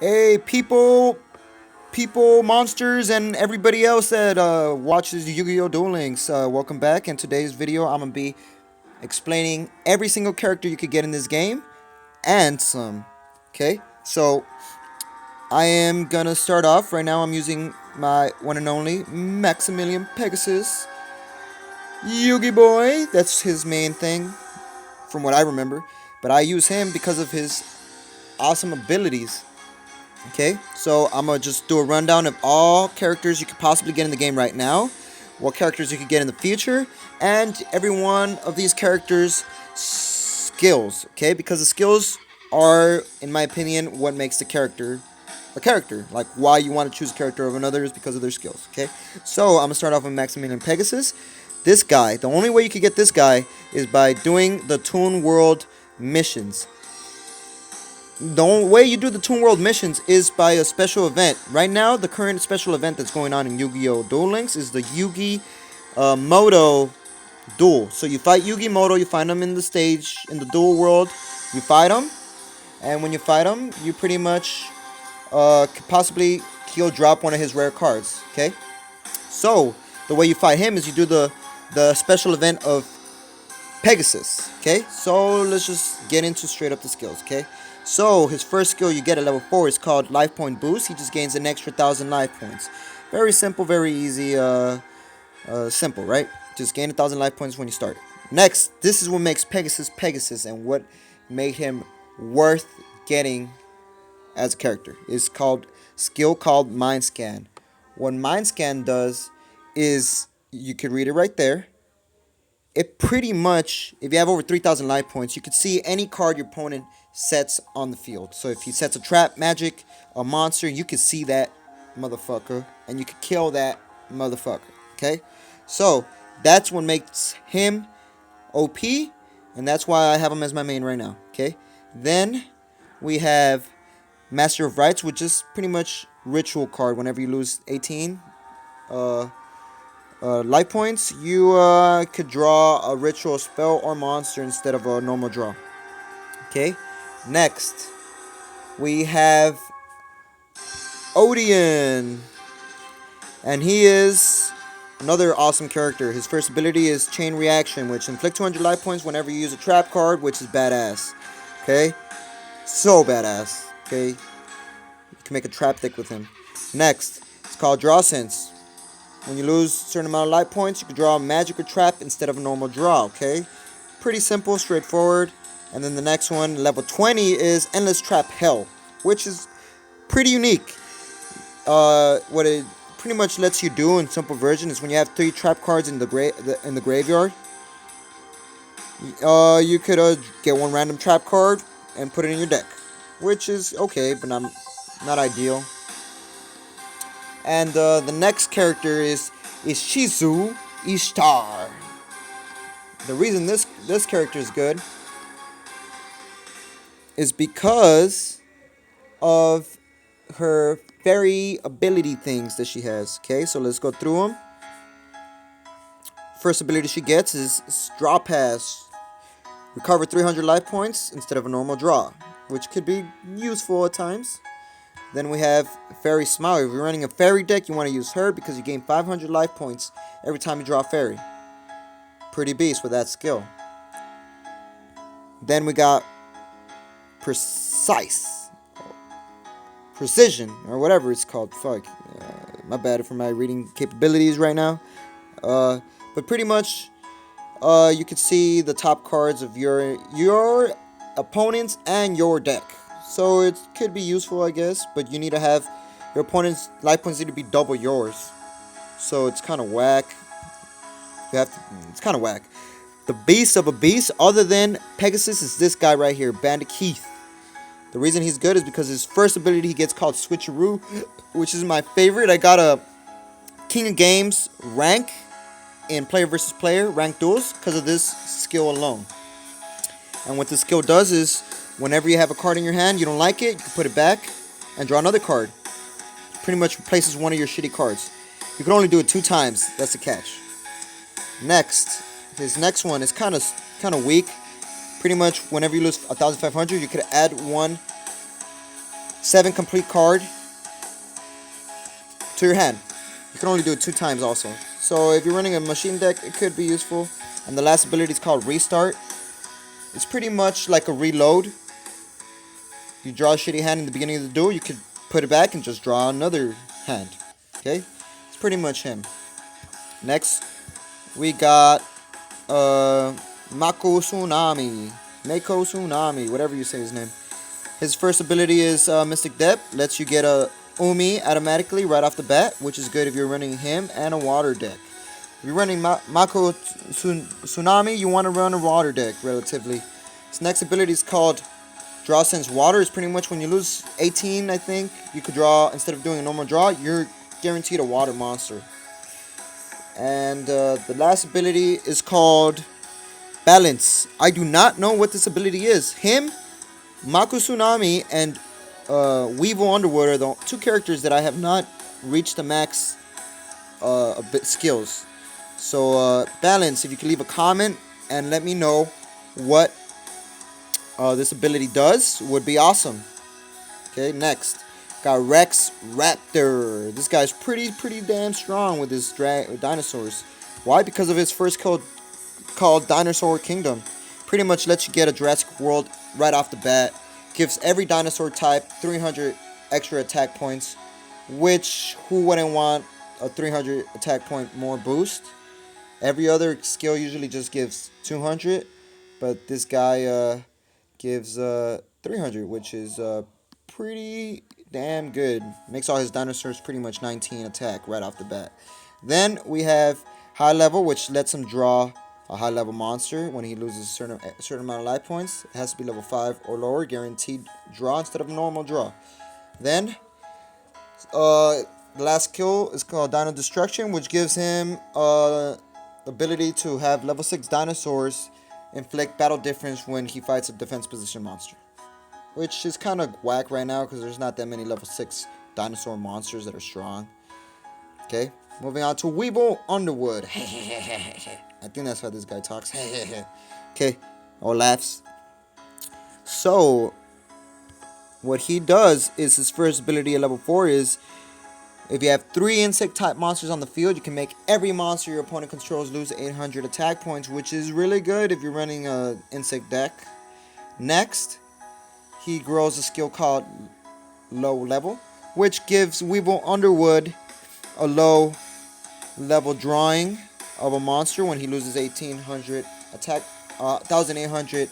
Hey, monsters, and everybody else that watches Yu-Gi-Oh! Duel Links. Welcome back. In today's video, I'm gonna be explaining every single character you could get in this game, and some. Okay, so I am gonna start off right now. I'm using my one and only Maximilian Pegasus, Yugi Boy. That's his main thing, from what I remember. But I use him because of his awesome abilities. Okay, so I'm gonna just do a rundown of all characters you could possibly get in the game right now, what characters you could get in the future, and every one of these characters' skills. Okay, because the skills are, in my opinion, what makes the character a character. Like why you want to choose a character over another is because of their skills. Okay, so I'm gonna start off with Maximilian Pegasus. This guy, the only way you could get this guy is by doing the Toon World missions. The only way you do the Toon World missions is by a special event. Right now, the current special event that's going on in Yu-Gi-Oh! Duel Links is the Yugi Moto Duel. So you fight Yugi Moto, you find him in the stage, in the duel world, you fight him, and when you fight him, you pretty much could possibly he'll drop one of his rare cards, okay? So, the way you fight him is you do the special event of Pegasus, okay? So, let's just get into straight up the skills, okay? So, his first skill you get at level 4 is called Life Point Boost. He just gains an extra 1,000 life points. Very simple, very easy, simple, right? Just gain 1,000 life points when you start. Next, this is what makes Pegasus Pegasus and what made him worth getting as a character. It's called skill called Mind Scan. What Mind Scan does is, you can read it right there. It pretty much, if you have over 3,000 life points, you can see any card your opponent sets on the field. So if he sets a trap, magic, a monster, you can see that motherfucker, and you can kill that motherfucker, okay? So, that's what makes him OP, and that's why I have him as my main right now, okay? Then, we have Master of Rites, which is pretty much ritual card. Whenever you lose 18 life points, you could draw a ritual spell or monster instead of a normal draw. Okay, next we have Odeon, and he is another awesome character. His first ability is Chain Reaction, which inflicts 200 life points whenever you use a trap card, which is badass. Okay, so badass. Okay, you can make a trap deck with him. Next, it's called Draw Sense. When you lose a certain amount of life points, you can draw a magic or trap instead of a normal draw, okay? Pretty simple, straightforward. And then the next one, level 20, is Endless Trap Hell, which is pretty unique. What it pretty much lets you do in simple version is when you have 3 trap cards in the graveyard, you could get one random trap card and put it in your deck, which is okay, but not ideal. And the next character is Shizu Ishtar. The reason this character is good is because of her fairy ability things that she has. Okay, so let's go through them. First ability she gets is Draw Pass. Recover 300 life points instead of a normal draw, which could be useful at times. Then we have Fairy Smile. If you're running a fairy deck, you want to use her because you gain 500 life points every time you draw a fairy. Pretty beast with that skill. Then we got Precision, or whatever it's called. Fuck. My bad for my reading capabilities right now. But pretty much, you can see the top cards of your opponents and your deck. So it could be useful, I guess, but you need to have your opponent's life points need to be double yours. So it's kind of whack. It's kind of whack. The beast of a beast, other than Pegasus, is this guy right here, Bandit Keith. The reason he's good is because his first ability he gets called Switcheroo, which is my favorite. I got a King of Games rank in player versus player ranked duels because of this skill alone. And what this skill does is, whenever you have a card in your hand, you don't like it, you can put it back and draw another card. Pretty much replaces one of your shitty cards. You can only do it 2 times. That's the catch. Next, his next one is kind of weak. Pretty much, whenever you lose 1,500, you could add one 7 complete card to your hand. You can only do it 2 times also. So if you're running a machine deck, it could be useful. And the last ability is called Restart. It's pretty much like a reload. You draw a shitty hand in the beginning of the duel, you could put it back and just draw another hand. Okay? It's pretty much him. Next, we got Mako Tsunami. Mako Tsunami, whatever you say his name. His first ability is Mystic Depth. Lets you get a Umi automatically right off the bat, which is good if you're running him and a water deck. If you're running Mako Tsunami, you want to run a water deck relatively. His next ability is called Draw Sense Water. Is pretty much when you lose 18, I think, you could draw, instead of doing a normal draw, you're guaranteed a water monster. And the last ability is called Balance. I do not know what this ability is. Him, Mako Tsunami, and Weevil Underwood are the 2 characters that I have not reached the max skills. So Balance, if you could leave a comment and let me know what this ability does, would be awesome. Okay, next got Rex Raptor. This guy's pretty damn strong with his dinosaurs. Why? Because of his first kill called Dinosaur Kingdom. Pretty much lets you get a Jurassic World right off the bat. Gives every dinosaur type 300 extra attack points, which who wouldn't want a 300 attack point more boost? Every other skill usually just gives 200, but this guy gives 300, which is pretty damn good. Makes all his dinosaurs pretty much 19 attack right off the bat. Then we have High Level, which lets him draw a high level monster when he loses a certain amount of life points. It has to be level 5 or lower, guaranteed draw instead of a normal draw. Then the last skill is called Dino Destruction, which gives him ability to have level 6 dinosaurs inflict battle difference when he fights a defense position monster, which is kind of whack right now because there's not that many level 6 dinosaur monsters that are strong. Okay, moving on to Weevil Underwood. I think that's how this guy talks. Okay, or laughs. So what he does is his first ability at level 4 is, if you have 3 insect type monsters on the field, you can make every monster your opponent controls lose 800 attack points, which is really good if you're running a insect deck. Next, he grows a skill called Low Level, which gives Weevil Underwood a low level drawing of a monster when he loses 1800 attack, 1800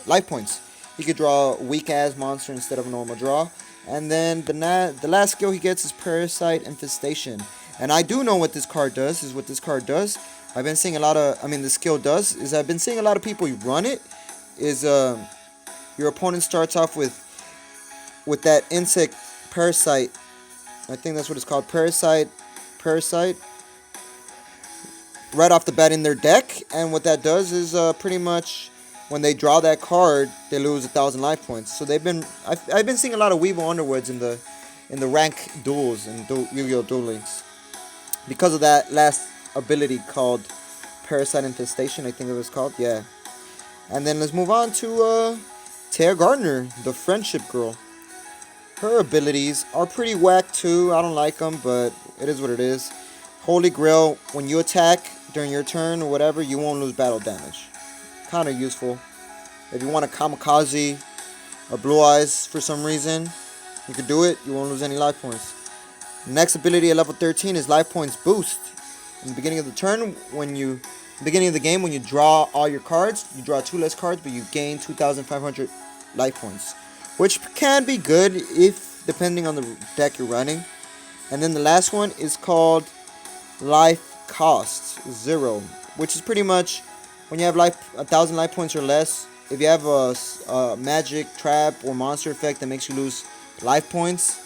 life points. He could draw a weak ass monster instead of a normal draw. And then the last skill he gets is Parasite Infestation. And I do know what this card does. I've been seeing a lot of, the skill does is I've been seeing a lot of people run it. Is your opponent starts off with that insect parasite. I think that's what it's called, parasite, right off the bat in their deck. And what that does is pretty much when they draw that card, they lose 1,000 life points. So I've been seeing a lot of Weevil Underwoods in the rank duels and Yu-Gi-Oh! Duel Links because of that last ability called Parasite Infestation. I think it was called, yeah. And then let's move on to Taya Gardner, the Friendship Girl. Her abilities are pretty whack too. I don't like them, but it is what it is. Holy Grail, when you attack during your turn or whatever, you won't lose battle damage. Kind of useful. If you want to kamikaze or blue eyes for some reason, you could do it. You won't lose any life points. Next ability at level 13 is Life Points Boost. In the beginning of the turn, beginning of the game, when you draw all your cards, you draw 2 less cards, but you gain 2,500 life points, which can be good if depending on the deck you're running. And then the last one is called Life Cost 0, which is pretty much when you have 1,000 life points or less. If you have a magic, trap, or monster effect that makes you lose life points,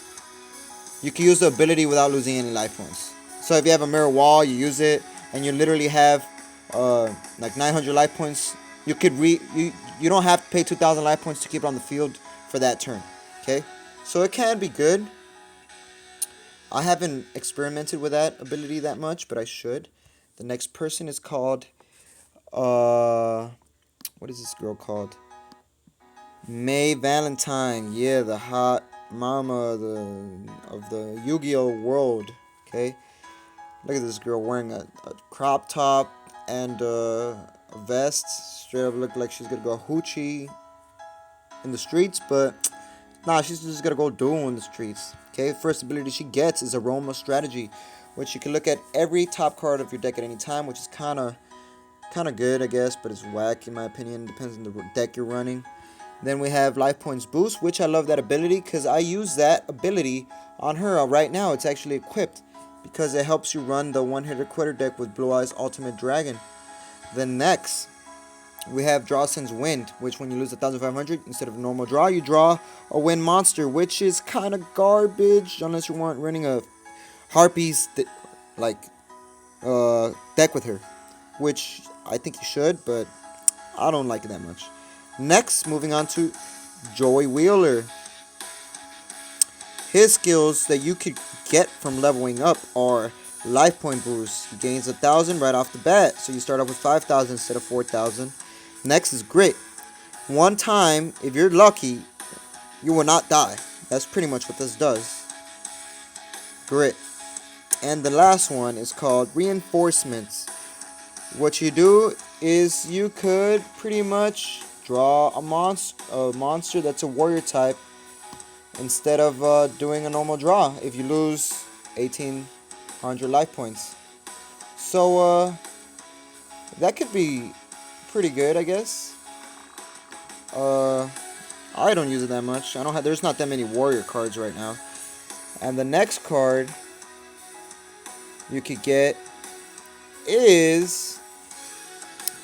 you can use the ability without losing any life points. So if you have a mirror wall, you use it, and you literally have like 900 life points. You could you don't have to pay 2,000 life points to keep it on the field for that turn. Okay, so it can be good. I haven't experimented with that ability that much, but I should. The next person is called what is this girl called? May Valentine, yeah, the hot mama of the Yu-Gi-Oh world. Okay, look at this girl wearing a crop top and a vest. Straight up look like she's gonna go hoochie in the streets, but nah, she's just gonna go duel in the streets. Okay, first ability she gets is Aroma Strategy, which you can look at every top card of your deck at any time, which is kinda good, I guess, but it's whack in my opinion. Depends on the deck you're running. Then we have Life Points Boost, which I love that ability because I use that ability on her right now. It's actually equipped because it helps you run the one-hitter quitter deck with Blue Eyes Ultimate Dragon. Then next, we have Drawson's Wind, which when you lose 1,500, instead of a normal draw, you draw a wind monster, which is kind of garbage unless you weren't running a Harpies like deck with her, which I think you should, but I don't like it that much. Next, moving on to Joey Wheeler. His skills that you could get from leveling up are Life Point Boost. He gains 1,000 right off the bat, so you start off with 5,000 instead of 4,000. Next is Grit. One time, if you're lucky, you will not die. That's pretty much what this does. Grit. And the last one is called Reinforcements. What you do is you could pretty much draw a monster that's a warrior type instead of doing a normal draw if you lose 1,800 life points. So that could be pretty good, I guess. I don't use it that much. I don't have. There's not that many warrior cards right now. And the next card you could get is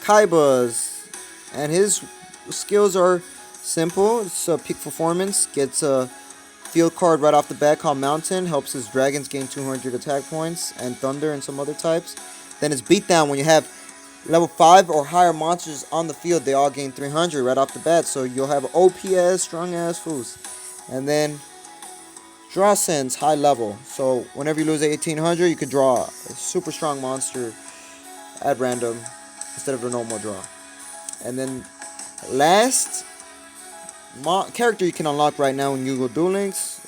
Kaiba's, and his skills are simple. It's a peak performance, gets a field card right off the bat called Mountain, helps his dragons gain 200 attack points, and Thunder and some other types. Then it's Beatdown. When you have level 5 or higher monsters on the field, they all gain 300 right off the bat, so you'll have OPS, strong ass fools. And then Draw Sense, high level, so whenever you lose 1,800, you can draw a super strong monster at random instead of a normal draw. And then last character you can unlock right now in Yu-Gi-Oh! Duel Links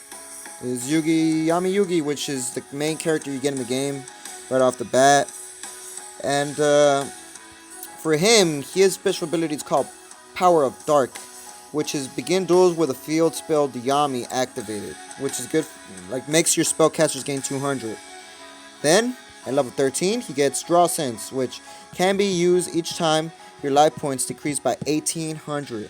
is Yami Yugi, which is the main character you get in the game right off the bat. And for him, his special ability is called Power of Dark, which is begin duels with a field spell Yami activated, which is good, like makes your spellcasters gain 200. Then at level 13, he gets Draw Sense, which can be used each time your life points decrease by 1,800.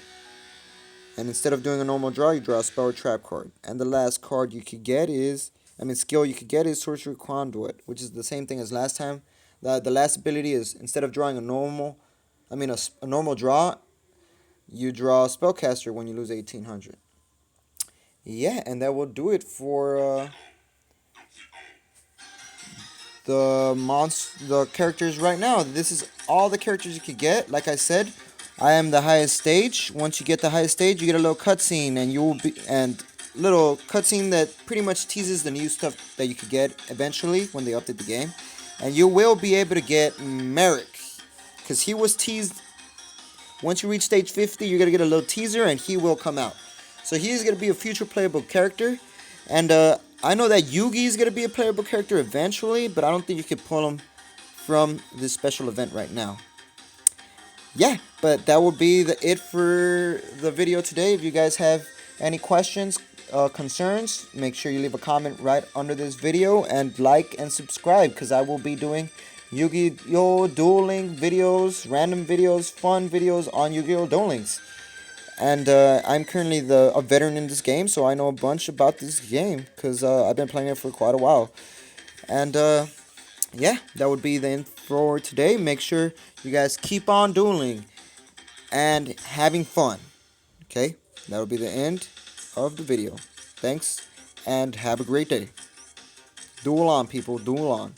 And instead of doing a normal draw, you draw a spell or trap card. And the last card you could get is, skill you could get is Sorcery Conduit, which is the same thing as last time. The last ability is instead of drawing a normal draw, you draw a spellcaster when you lose 1,800. Yeah, and that will do it for the characters right now. This is all the characters you could get. Like I said, I am the highest stage. Once you get the highest stage, you get a little cutscene, and little cutscene that pretty much teases the new stuff that you could get eventually when they update the game. And you will be able to get Merrick, because he was teased. Once you reach stage 50, you're going to get a little teaser, and he will come out. So he is going to be a future playable character. And I know that Yugi is going to be a playable character eventually, but I don't think you can pull him from this special event right now. Yeah, but that will be it for the video today. If you guys have any questions, concerns, make sure you leave a comment right under this video and like and subscribe, because I will be doing Yu-Gi-Oh! Duel Link videos, random videos, fun videos on Yu-Gi-Oh! Duel Links. And I'm currently a veteran in this game, so I know a bunch about this game, because I've been playing it for quite a while. And yeah, that would be the end for today. Make sure you guys keep on dueling and having fun. Okay, that will be the end of the video. Thanks, and have a great day. Duel on, people. Duel on.